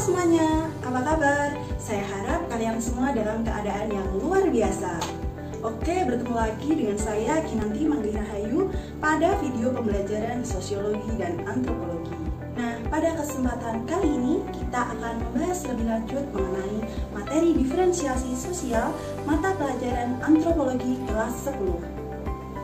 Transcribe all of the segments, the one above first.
semuanya, apa kabar? Saya harap kalian semua dalam keadaan yang luar biasa. Oke, bertemu lagi dengan saya Kinanti Manggi Rahayu pada video pembelajaran sosiologi dan antropologi. Nah, pada kesempatan kali ini kita akan membahas lebih lanjut mengenai materi diferensiasi sosial mata pelajaran antropologi kelas 10.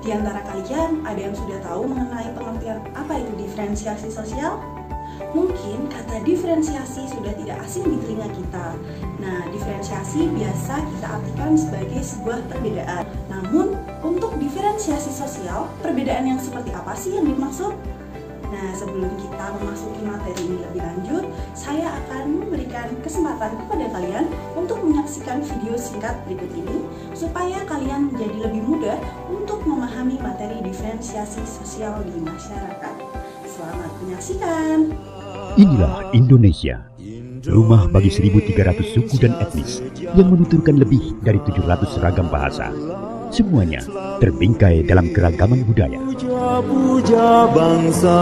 Di antara kalian ada yang sudah tahu mengenai pengertian apa itu diferensiasi sosial? Mungkin kata diferensiasi sudah tidak asing di telinga kita. Nah, diferensiasi biasa kita artikan sebagai sebuah perbedaan. Namun, untuk diferensiasi sosial, perbedaan yang seperti apa sih yang dimaksud? Nah, sebelum kita memasuki materi ini lebih lanjut, saya akan memberikan kesempatan kepada kalian untuk menyaksikan video singkat berikut ini supaya kalian menjadi lebih mudah untuk memahami materi diferensiasi sosial di masyarakat. Selamat menyaksikan. Inilah Indonesia, rumah bagi 1.300 suku dan etnis yang menuturkan lebih dari 700 ragam bahasa. Semuanya terbingkai dalam keragaman budaya. Puja bangsa.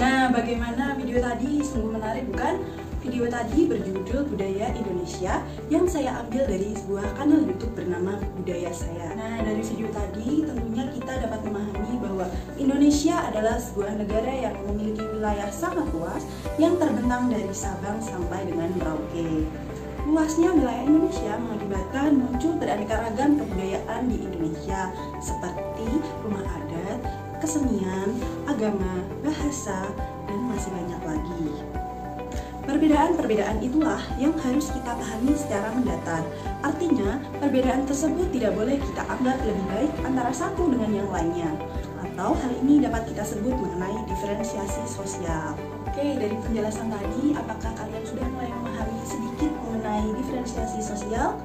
Nah, bagaimana video tadi? Sungguh menarik, bukan? Video tadi berjudul Budaya Indonesia yang saya ambil dari sebuah kanal YouTube bernama Budaya Saya. Nah, dari video tadi tentunya kita dapat memahami bahwa Indonesia adalah sebuah negara yang memiliki wilayah sangat luas yang terbentang dari Sabang sampai dengan Merauke. Luasnya wilayah Indonesia mengakibatkan muncul beraneka ragam kebudayaan di Indonesia seperti rumah adat, kesenian, agama, bahasa, dan masih banyak lagi. Perbedaan-perbedaan itulah yang harus kita pahami secara mendatar. Artinya, perbedaan tersebut tidak boleh kita anggap lebih baik antara satu dengan yang lainnya. Atau hal ini dapat kita sebut mengenai diferensiasi sosial. Oke, dari penjelasan tadi, apakah kalian sudah mulai memahami sedikit mengenai diferensiasi sosial?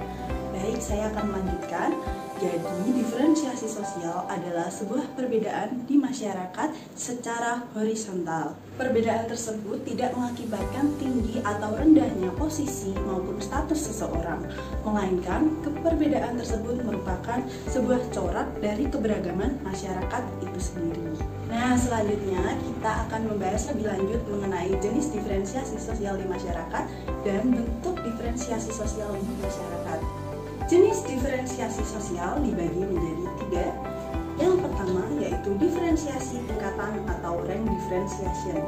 Baik, saya akan melanjutkan. Jadi, diferensiasi sosial adalah sebuah perbedaan di masyarakat secara horizontal. Perbedaan tersebut tidak mengakibatkan tinggi atau rendahnya posisi maupun status seseorang, melainkan perbedaan tersebut merupakan sebuah corak dari keberagaman masyarakat itu sendiri. Nah, selanjutnya kita akan membahas lebih lanjut mengenai jenis diferensiasi sosial di masyarakat dan bentuk diferensiasi sosial di masyarakat. Jenis diferensiasi sosial dibagi menjadi 3. Yang pertama yaitu diferensiasi tingkatan atau rank differentiation.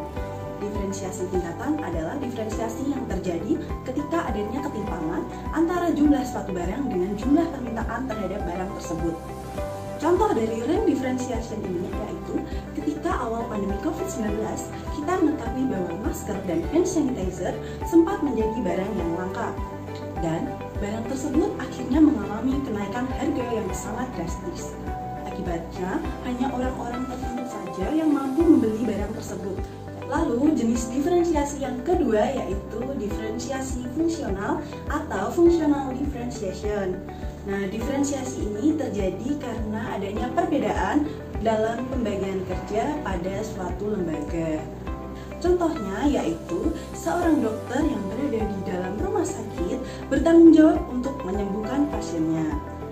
Diferensiasi tingkatan adalah diferensiasi yang terjadi ketika adanya ketimpangan antara jumlah suatu barang dengan jumlah permintaan terhadap barang tersebut. Contoh dari rank differentiation ini yaitu ketika awal pandemi COVID-19, kita mengetahui bahwa masker dan hand sanitizer sempat menjadi barang yang langka. Dan barang tersebut akhirnya mengalami kenaikan harga yang sangat drastis. Akibatnya, hanya orang-orang tertentu saja yang mampu membeli barang tersebut. Lalu, jenis diferensiasi yang kedua yaitu diferensiasi fungsional atau functional differentiation. Nah, diferensiasi ini terjadi karena adanya perbedaan dalam pembagian kerja pada suatu lembaga. Contohnya yaitu seorang dokter yang berada di dalam rumah sakit bertanggung jawab untuk menyembuhkan pasiennya.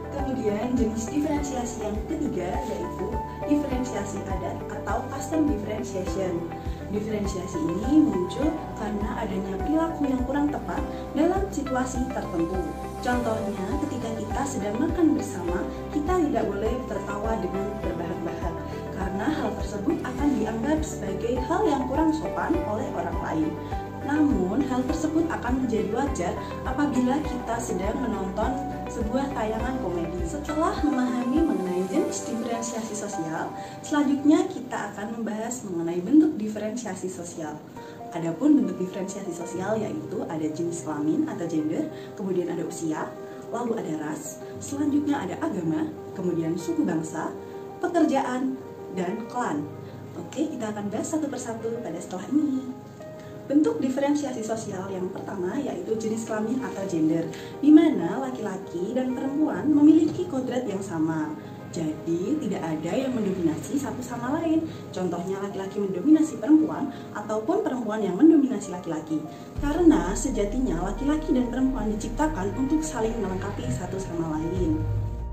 Kemudian jenis diferensiasi yang ketiga yaitu diferensiasi adat atau custom differentiation. Diferensiasi ini muncul karena adanya perilaku yang kurang tepat dalam situasi tertentu. Contohnya ketika kita sedang makan bersama, kita tidak boleh tertawa dengan terbahak-bahak karena hal tersebut akan dianggap sebagai hal yang kurang sopan oleh orang lain. Namun, hal tersebut akan menjadi wajar apabila kita sedang menonton sebuah tayangan komedi. Setelah memahami mengenai jenis diferensiasi sosial, selanjutnya kita akan membahas mengenai bentuk diferensiasi sosial. Adapun bentuk diferensiasi sosial yaitu ada jenis kelamin atau gender, kemudian ada usia, lalu ada ras, selanjutnya ada agama, kemudian suku bangsa, pekerjaan, dan klan. Oke, kita akan bahas satu persatu pada setelah ini. Bentuk diferensiasi sosial yang pertama yaitu jenis kelamin atau gender, di mana laki-laki dan perempuan memiliki kodrat yang sama. Jadi tidak ada yang mendominasi satu sama lain. Contohnya laki-laki mendominasi perempuan ataupun perempuan yang mendominasi laki-laki. Karena sejatinya laki-laki dan perempuan diciptakan untuk saling melengkapi satu sama lain.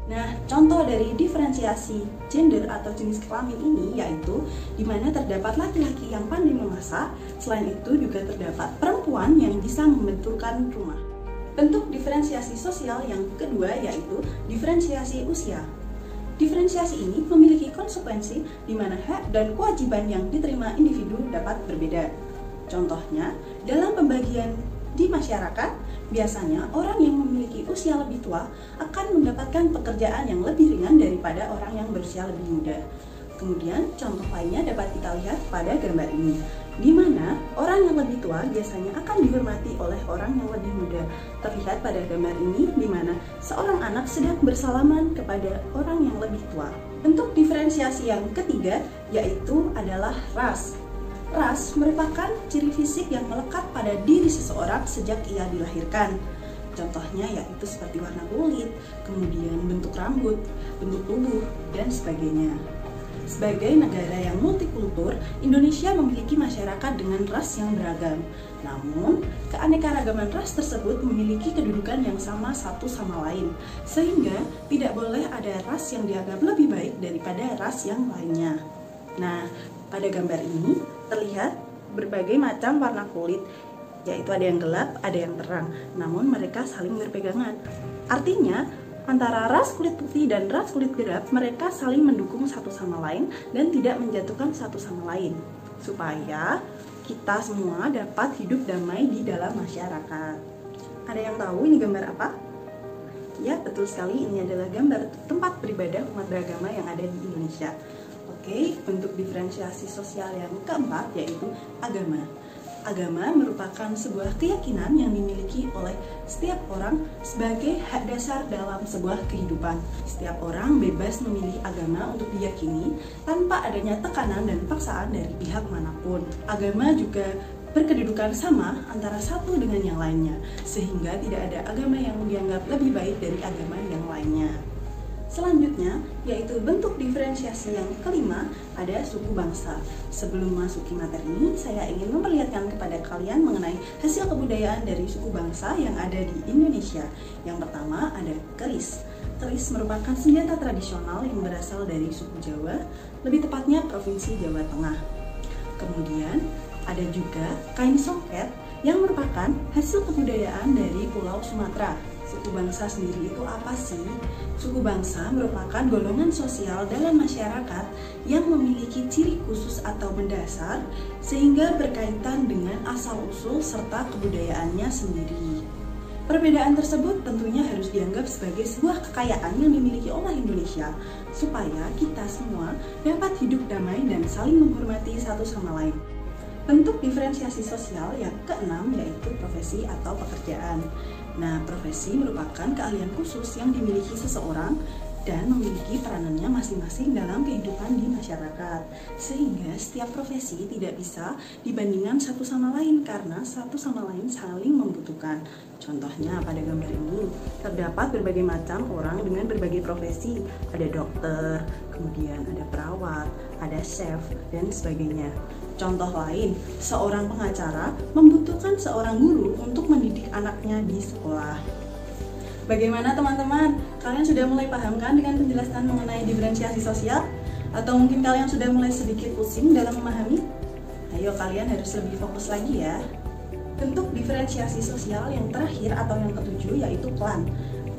Nah, contoh dari diferensiasi gender atau jenis kelamin ini yaitu di mana terdapat laki-laki yang pandai memasak, selain itu juga terdapat perempuan yang bisa membenturkan rumah. Bentuk diferensiasi sosial yang kedua yaitu diferensiasi usia. Diferensiasi ini memiliki konsekuensi di mana hak dan kewajiban yang diterima individu dapat berbeda. Contohnya, dalam pembagian di masyarakat, biasanya orang yang memiliki usia lebih tua akan mendapatkan pekerjaan yang lebih ringan daripada orang yang berusia lebih muda. Kemudian, contoh lainnya dapat kita lihat pada gambar ini, di mana orang yang lebih tua biasanya akan dihormati oleh orang yang lebih muda. Terlihat pada gambar ini, di mana seorang anak sedang bersalaman kepada orang yang lebih tua. Bentuk diferensiasi yang ketiga yaitu adalah ras. Ras merupakan ciri fisik yang melekat pada diri seseorang sejak ia dilahirkan. Contohnya yaitu seperti warna kulit, kemudian bentuk rambut, bentuk tubuh, dan sebagainya. Sebagai negara yang multikultur, Indonesia memiliki masyarakat dengan ras yang beragam. Namun, keanekaragaman ras tersebut memiliki kedudukan yang sama satu sama lain, sehingga tidak boleh ada ras yang dianggap lebih baik daripada ras yang lainnya. Nah, pada gambar ini terlihat berbagai macam warna kulit, yaitu ada yang gelap, ada yang terang, namun mereka saling berpegangan. Artinya, antara ras kulit putih dan ras kulit gelap, mereka saling mendukung satu sama lain dan tidak menjatuhkan satu sama lain, supaya kita semua dapat hidup damai di dalam masyarakat. Ada yang tahu ini gambar apa? Ya, betul sekali, ini adalah gambar tempat beribadah umat beragama yang ada di Indonesia. Oke, bentuk diferensiasi sosial yang keempat yaitu agama. Agama merupakan sebuah keyakinan yang dimiliki oleh setiap orang sebagai hak dasar dalam sebuah kehidupan. Setiap orang bebas memilih agama untuk diyakini tanpa adanya tekanan dan paksaan dari pihak manapun. Agama juga berkedudukan sama antara satu dengan yang lainnya, sehingga tidak ada agama yang dianggap lebih baik dari agama yang lainnya. Selanjutnya, yaitu bentuk diferensiasi yang kelima, ada suku bangsa. Sebelum masuki materi ini, saya ingin memperlihatkan kepada kalian mengenai hasil kebudayaan dari suku bangsa yang ada di Indonesia. Yang pertama ada keris. Keris merupakan senjata tradisional yang berasal dari suku Jawa, lebih tepatnya Provinsi Jawa Tengah. Kemudian, ada juga kain songket yang merupakan hasil kebudayaan dari Pulau Sumatera. Suku bangsa sendiri itu apa sih? Suku bangsa merupakan golongan sosial dalam masyarakat yang memiliki ciri khusus atau mendasar sehingga berkaitan dengan asal-usul serta kebudayaannya sendiri. Perbedaan tersebut tentunya harus dianggap sebagai sebuah kekayaan yang dimiliki oleh Indonesia supaya kita semua dapat hidup damai dan saling menghormati satu sama lain. Bentuk diferensiasi sosial yang keenam yaitu profesi atau pekerjaan. Nah, profesi merupakan keahlian khusus yang dimiliki seseorang dan memiliki peranannya masing-masing dalam kehidupan di masyarakat. Sehingga setiap profesi tidak bisa dibandingkan satu sama lain karena satu sama lain saling membutuhkan. Contohnya pada gambar ini terdapat berbagai macam orang dengan berbagai profesi. Ada dokter, kemudian ada perawat, ada chef, dan sebagainya. Contoh lain, seorang pengacara membutuhkan seorang guru untuk mendidik anaknya di sekolah. Bagaimana teman-teman? Kalian sudah mulai paham kan dengan penjelasan mengenai diferensiasi sosial? Atau mungkin kalian sudah mulai sedikit pusing dalam memahami? Ayo kalian harus lebih fokus lagi ya. Bentuk diferensiasi sosial yang terakhir atau yang ketujuh yaitu klan.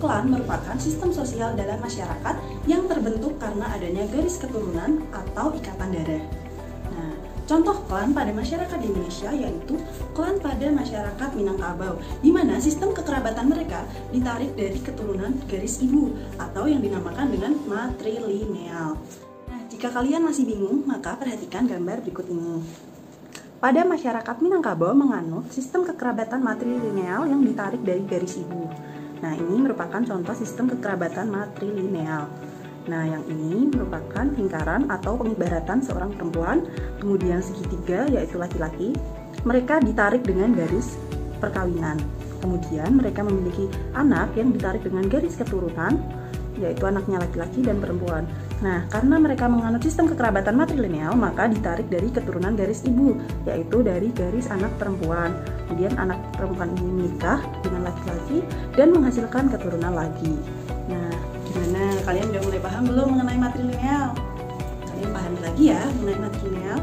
Klan merupakan sistem sosial dalam masyarakat yang terbentuk karena adanya garis keturunan atau ikatan darah. Contoh klan pada masyarakat di Indonesia yaitu klan pada masyarakat Minangkabau, di mana sistem kekerabatan mereka ditarik dari keturunan garis ibu atau yang dinamakan dengan matrilineal. Nah, jika kalian masih bingung, maka perhatikan gambar berikut ini. Pada masyarakat Minangkabau menganut sistem kekerabatan matrilineal yang ditarik dari garis ibu. Nah, ini merupakan contoh sistem kekerabatan matrilineal. Nah, yang ini merupakan lingkaran atau pengibaratan seorang perempuan, kemudian segitiga yaitu laki-laki. Mereka ditarik dengan garis perkawinan. Kemudian mereka memiliki anak yang ditarik dengan garis keturunan, yaitu anaknya laki-laki dan perempuan. Nah, karena mereka menganut sistem kekerabatan matrilineal, maka ditarik dari keturunan garis ibu, yaitu dari garis anak perempuan. Kemudian anak perempuan ini menikah dengan laki-laki dan menghasilkan keturunan lagi. Nah, Gimana? Kalian udah mulai paham belum mengenai matrilineal? Kalian pahami lagi ya mengenai matrilineal?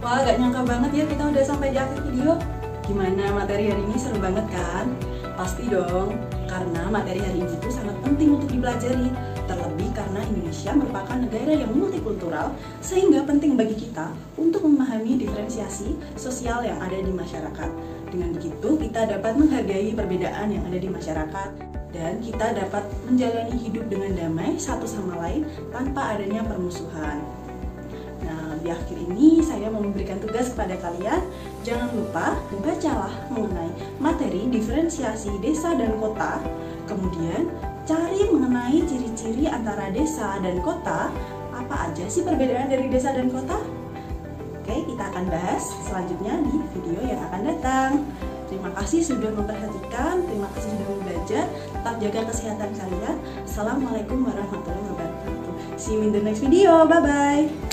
Wah, gak nyangka banget ya kita udah sampai di akhir video. Gimana, materi hari ini seru banget kan? Pasti dong, karena materi hari ini itu sangat penting untuk dipelajari. Terlebih karena Indonesia merupakan negara yang multikultural, sehingga penting bagi kita untuk memahami diferensiasi sosial yang ada di masyarakat. Dengan begitu, kita dapat menghargai perbedaan yang ada di masyarakat, dan kita dapat menjalani hidup dengan damai satu sama lain tanpa adanya permusuhan. Nah, di akhir ini saya mau memberikan tugas kepada kalian. Jangan lupa membacalah mengenai materi diferensiasi desa dan kota. Kemudian cari mengenai ciri-ciri antara desa dan kota. Apa aja sih perbedaan dari desa dan kota? Oke, kita akan bahas selanjutnya di video yang akan datang. Terima kasih sudah memperhatikan, terima kasih sudah belajar. Tetap jaga kesehatan kalian. Assalamualaikum warahmatullahi wabarakatuh. See you in the next video. Bye-bye.